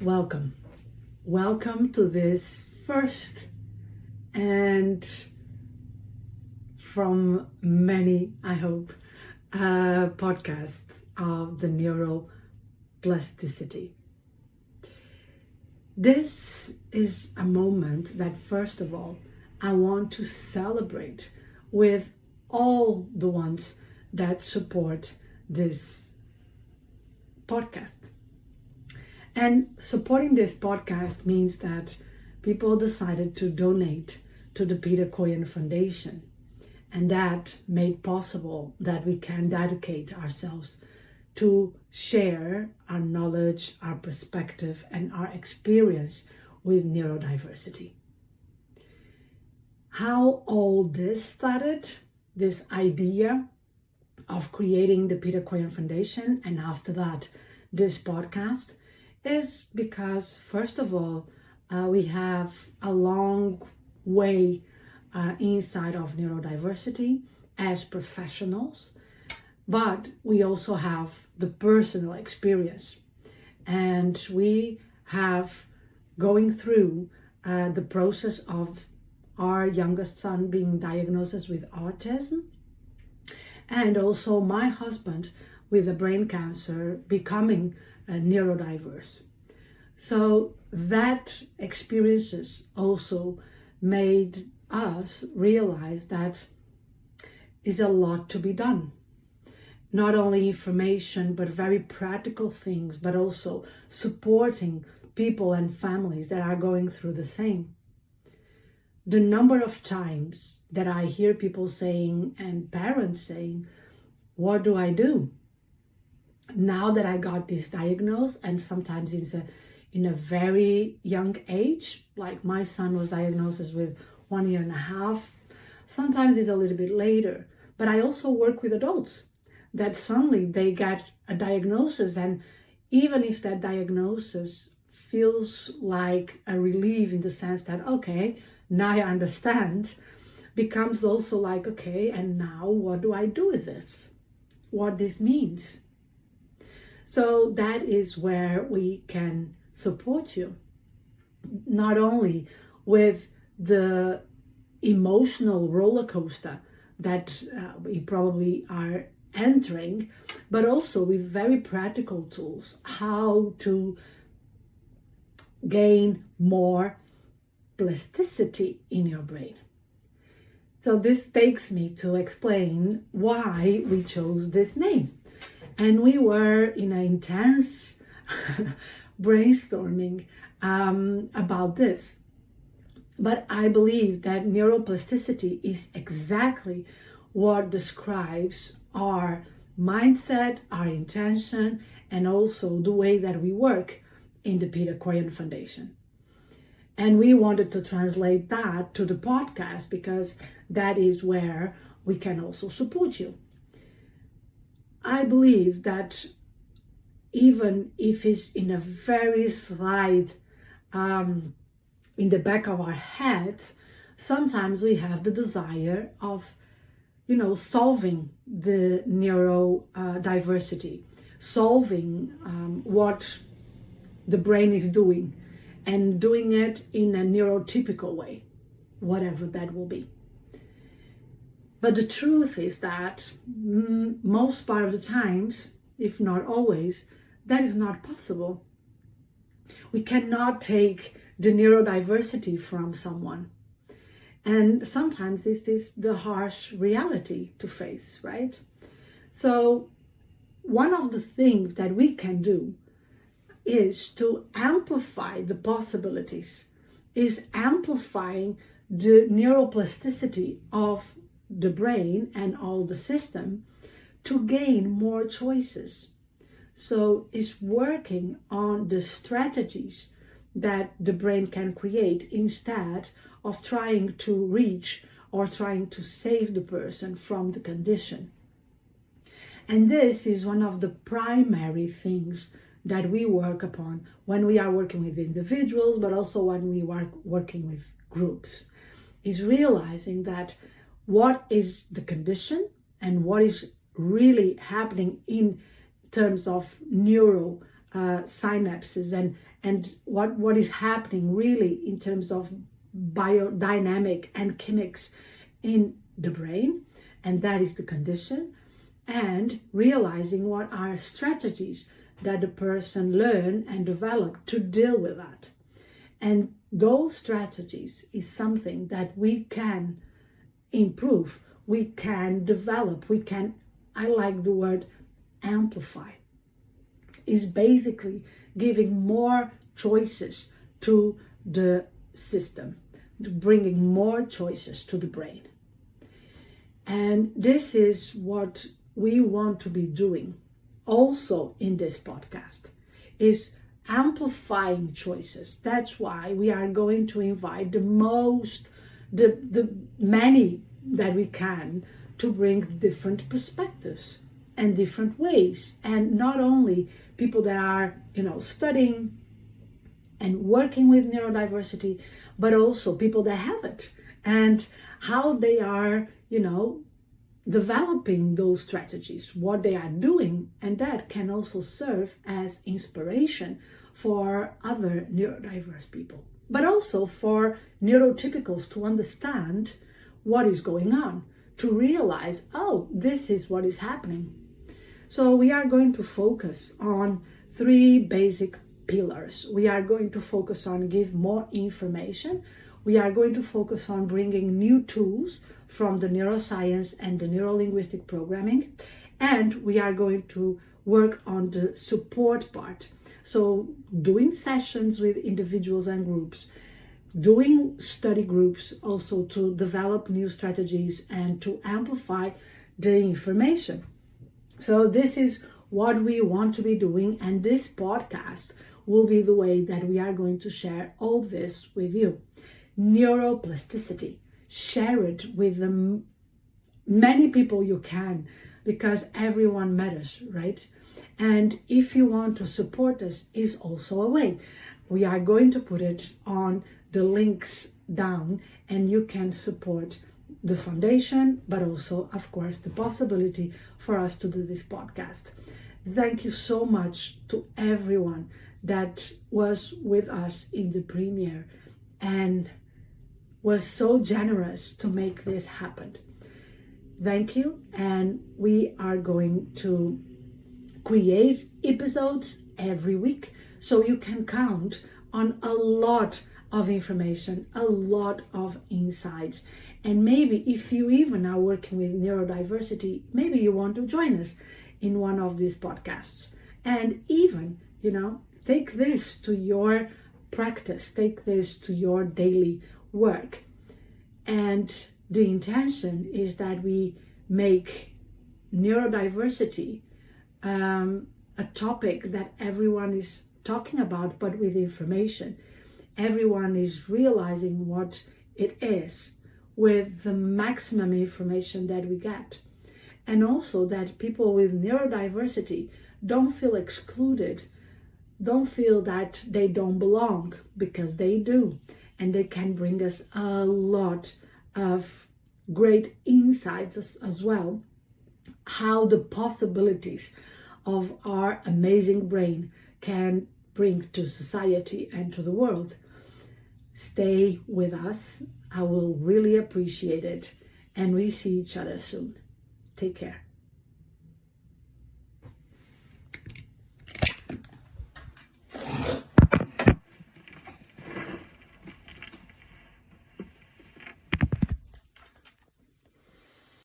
Welcome. Welcome to this first and from many, I hope, podcast of the neuroplasticity. This is a moment that, first of all, I want to celebrate with all the ones that support this podcast. And supporting this podcast means that people decided to donate to the Peter Koyan Foundation. And that made possible that we can dedicate ourselves to share our knowledge, our perspective, and our experience with neurodiversity. How all this started, this idea of creating the Peter Koyan Foundation, and after that, this podcast, is because, first of all, we have a long way inside of neurodiversity as professionals, but we also have the personal experience. And we have going through the process of our youngest son being diagnosed with autism, and also my husband with a brain cancer becoming neurodiverse. So that experiences also made us realize that is a lot to be done. Not only information, but very practical things, but also supporting people and families that are going through the same. The number of times that I hear people saying and parents saying, what do I do? Now that I got this diagnosis, and sometimes in a very young age, like my son was diagnosed with 1 year and a half, sometimes it's a little bit later. But I also work with adults that suddenly they get a diagnosis, and even if that diagnosis feels like a relief in the sense that, okay, now I understand, becomes also like, okay, and now what do I do with this? What this means? So that is where we can support you, not only with the emotional roller coaster that we probably are entering, but also with very practical tools, how to gain more plasticity in your brain. So this takes me to explain why we chose this name. And we were in an intense brainstorming about this. But I believe that neuroplasticity is exactly what describes our mindset, our intention, and also the way that we work in the Peter Koyan Foundation. And we wanted to translate that to the podcast because that is where we can also support you. I believe that even if it's in a very slight, in the back of our heads, sometimes we have the desire of, solving the neurodiversity, solving what the brain is doing, and doing it in a neurotypical way, whatever that will be. But the truth is that most part of the times, if not always, that is not possible. We cannot take the neurodiversity from someone. And sometimes this is the harsh reality to face, right? So one of the things that we can do is to amplify the possibilities, is amplifying the neuroplasticity of the brain and all the system to gain more choices. So it's working on the strategies that the brain can create instead of trying to reach or trying to save the person from the condition. And this is one of the primary things that we work upon when we are working with individuals, but also when we are working with groups, is realizing that what is the condition and what is really happening in terms of neuro synapses and what is happening really in terms of biodynamic and chemics in the brain, and that is the condition, and realizing what are strategies that the person learn and develop to deal with that. And those strategies is something that we can improve, we can develop, we can, I like the word amplify, is basically giving more choices to the system, bringing more choices to the brain. And this is what we want to be doing also in this podcast, is amplifying choices. That's why we are going to invite the many that we can to bring different perspectives and different ways, and not only people that are studying and working with neurodiversity, but also people that have it and how they are developing those strategies, what they are doing, and that can also serve as inspiration for other neurodiverse people, but also for neurotypicals to understand what is going on, to realize, oh, this is what is happening. So we are going to focus on 3 basic pillars. We are going to focus on give more information. We are going to focus on bringing new tools from the neuroscience and the neurolinguistic programming. And we are going to work on the support part. So doing sessions with individuals and groups, doing study groups also to develop new strategies and to amplify the information. So this is what we want to be doing, and this podcast will be the way that we are going to share all this with you. Neuroplasticity, share it with the many people you can, because everyone matters, right? And if you want to support us, is also a way. We are going to put it on the links down, and you can support the foundation, but also, of course, the possibility for us to do this podcast. Thank you so much to everyone that was with us in the premiere and was so generous to make this happen. Thank you, and we are going to create episodes every week, so you can count on a lot of information, a lot of insights. And maybe if you even are working with neurodiversity, maybe you want to join us in one of these podcasts. And even, take this to your practice, take this to your daily work. And the intention is that we make neurodiversity a topic that everyone is talking about, but with information. Everyone is realizing what it is with the maximum information that we get. And also that people with neurodiversity don't feel excluded, don't feel that they don't belong, because they do. And they can bring us a lot of great insights as well, how the possibilities of our amazing brain can bring to society and to the world. Stay with us. I will really appreciate it. And we see each other soon. Take care.